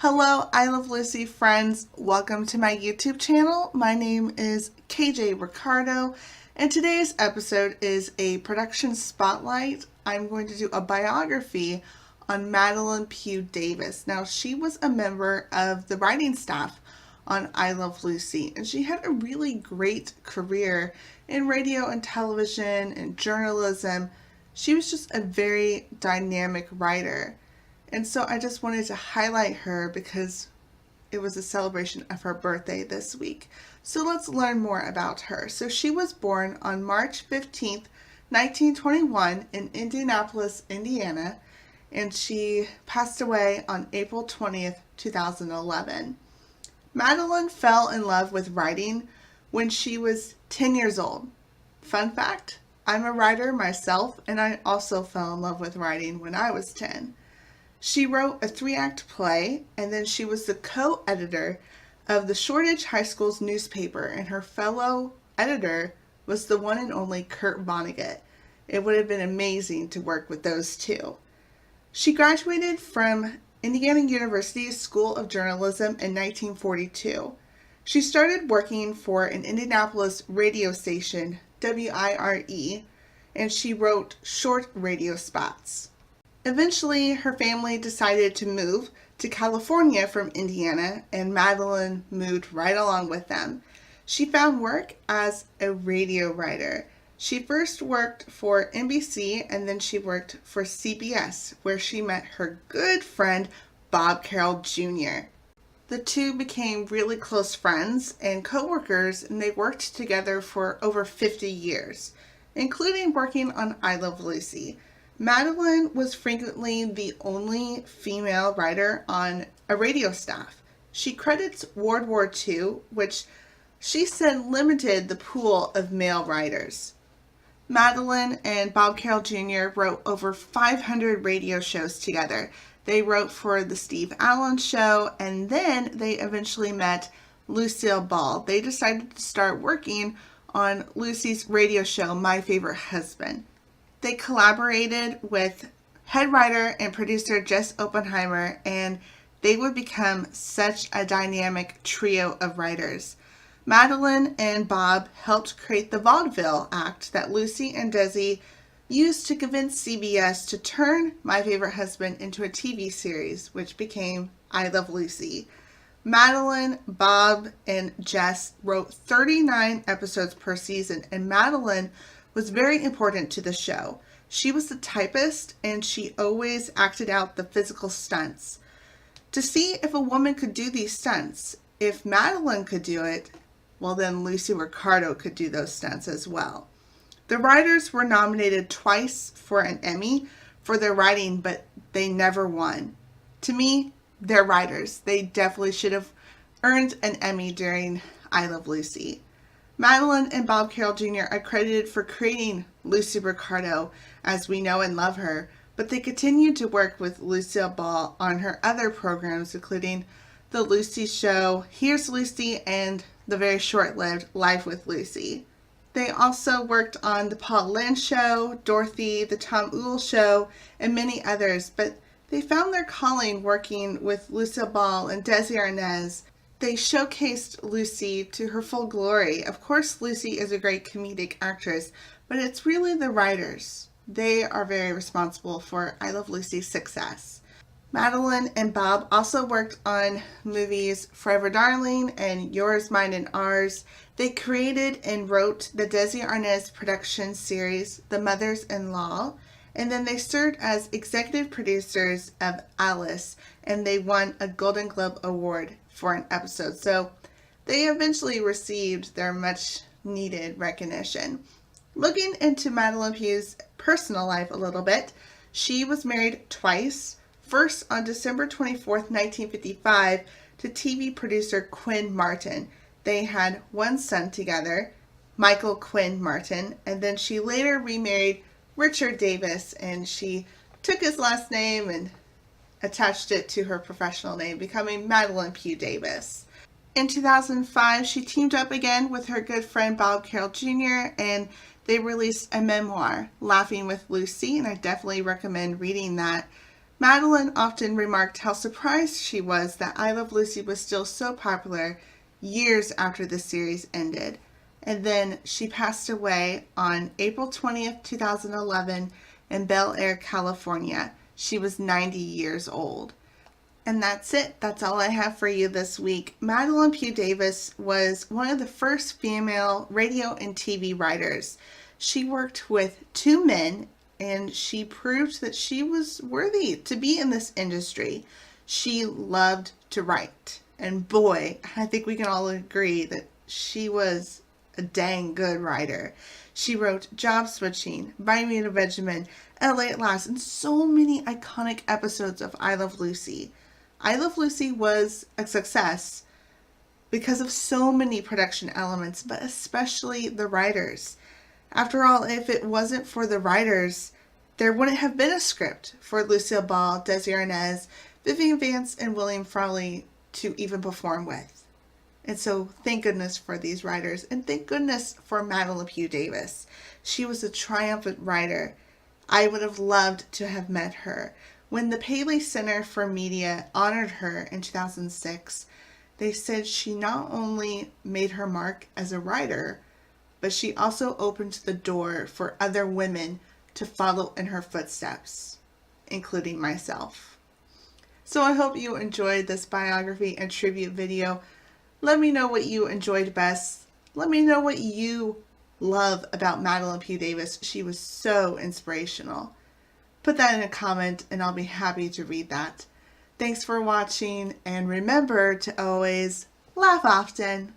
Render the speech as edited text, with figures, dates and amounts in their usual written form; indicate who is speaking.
Speaker 1: Hello, I Love Lucy friends. Welcome to my YouTube channel. My name is KJ Ricardo, and today's episode is a production spotlight. I'm going to do a biography on Madelyn Pugh-Davis. Now, she was a member of the writing staff on I Love Lucy, and she had a really great career in radio and television and journalism. She was just a very dynamic writer. And so I just wanted to highlight her because it was a celebration of her birthday this week. So let's learn more about her. So she was born on March 15th, 1921 in Indianapolis, Indiana, and she passed away on April 20th, 2011. Madelyn fell in love with writing when she was 10 years old. Fun fact, I'm a writer myself, and I also fell in love with writing when I was 10. She wrote a 3-act play, and then she was the co-editor of the Shortage High School's newspaper, and her fellow editor was the one and only Kurt Vonnegut. It would have been amazing to work with those two. She graduated from Indiana University's School of Journalism in 1942. She started working for an Indianapolis radio station, WIRE, and she wrote short radio spots. Eventually, her family decided to move to California from Indiana, and Madelyn moved right along with them. She found work as a radio writer. She first worked for NBC, and then she worked for CBS, where she met her good friend, Bob Carroll Jr. The two became really close friends and co-workers, and they worked together for over 50 years, including working on I Love Lucy. Madelyn was frequently the only female writer on a radio staff. She credits World War II, which she said limited the pool of male writers. Madelyn and Bob Carroll Jr. wrote over 500 radio shows together. They wrote for The Steve Allen Show, and then they eventually met Lucille Ball. They decided to start working on Lucy's radio show, My Favorite Husband. They collaborated with head writer and producer Jess Oppenheimer, and they would become such a dynamic trio of writers. Madelyn and Bob helped create the vaudeville act that Lucy and Desi used to convince CBS to turn My Favorite Husband into a TV series, which became I Love Lucy. Madelyn, Bob, and Jess wrote 39 episodes per season, and Madelyn was very important to the show. She was the typist, and she always acted out the physical stunts. To see if a woman could do these stunts, if Madelyn could do it, well then Lucy Ricardo could do those stunts as well. The writers were nominated twice for an Emmy for their writing, but they never won. To me, they're writers. They definitely should have earned an Emmy during I Love Lucy. Madelyn and Bob Carroll Jr. are credited for creating Lucy Ricardo as we know and love her, but they continued to work with Lucille Ball on her other programs, including The Lucy Show, Here's Lucy, and the very short-lived Life with Lucy. They also worked on The Paul Lynde Show, Dorothy, The Tom Uhl Show, and many others, but they found their calling working with Lucille Ball and Desi Arnaz. They showcased Lucy to her full glory. Of course, Lucy is a great comedic actress, but it's really the writers. They are very responsible for I Love Lucy's success. Madelyn and Bob also worked on movies Forever Darling and Yours, Mine, and Ours. They created and wrote the Desi Arnaz production series, The Mothers-in-Law, and then they served as executive producers of Alice, and they won a Golden Globe Award for an episode. So they eventually received their much needed recognition. Looking into Madelyn Pugh's personal life a little bit, she was married twice. First on December 24th, 1955 to TV producer Quinn Martin. They had one son together, Michael Quinn Martin, and then she later remarried Richard Davis, and she took his last name and attached it to her professional name, becoming Madelyn Pugh-Davis. In 2005, she teamed up again with her good friend Bob Carroll Jr., and they released a memoir, Laughing with Lucy, and I definitely recommend reading that. Madelyn often remarked how surprised she was that I Love Lucy was still so popular years after the series ended. And then she passed away on April 20th, 2011 in Bel Air, California. She was 90 years old. And that's it. That's all I have for you this week. Madelyn Pugh-Davis was one of the first female radio and TV writers. She worked with two men, and she proved that she was worthy to be in this industry. She loved to write. And boy, I think we can all agree that she was a dang good writer. She wrote Job Switching, Buy Me a Benjamin, LA at Last, and so many iconic episodes of I Love Lucy. I Love Lucy was a success because of so many production elements, but especially the writers. After all, if it wasn't for the writers, there wouldn't have been a script for Lucille Ball, Desi Arnaz, Vivian Vance, and William Frawley to even perform with. And so thank goodness for these writers, and thank goodness for Madelyn Pugh-Davis. She was a triumphant writer. I would have loved to have met her. When the Paley Center for Media honored her in 2006, they said she not only made her mark as a writer, but she also opened the door for other women to follow in her footsteps, including myself. So I hope you enjoyed this biography and tribute video. Let me know what you enjoyed best. Let me know what you love about Madelyn Pugh-Davis. She was so inspirational. Put that in a comment and I'll be happy to read that. Thanks for watching, and remember to always laugh often.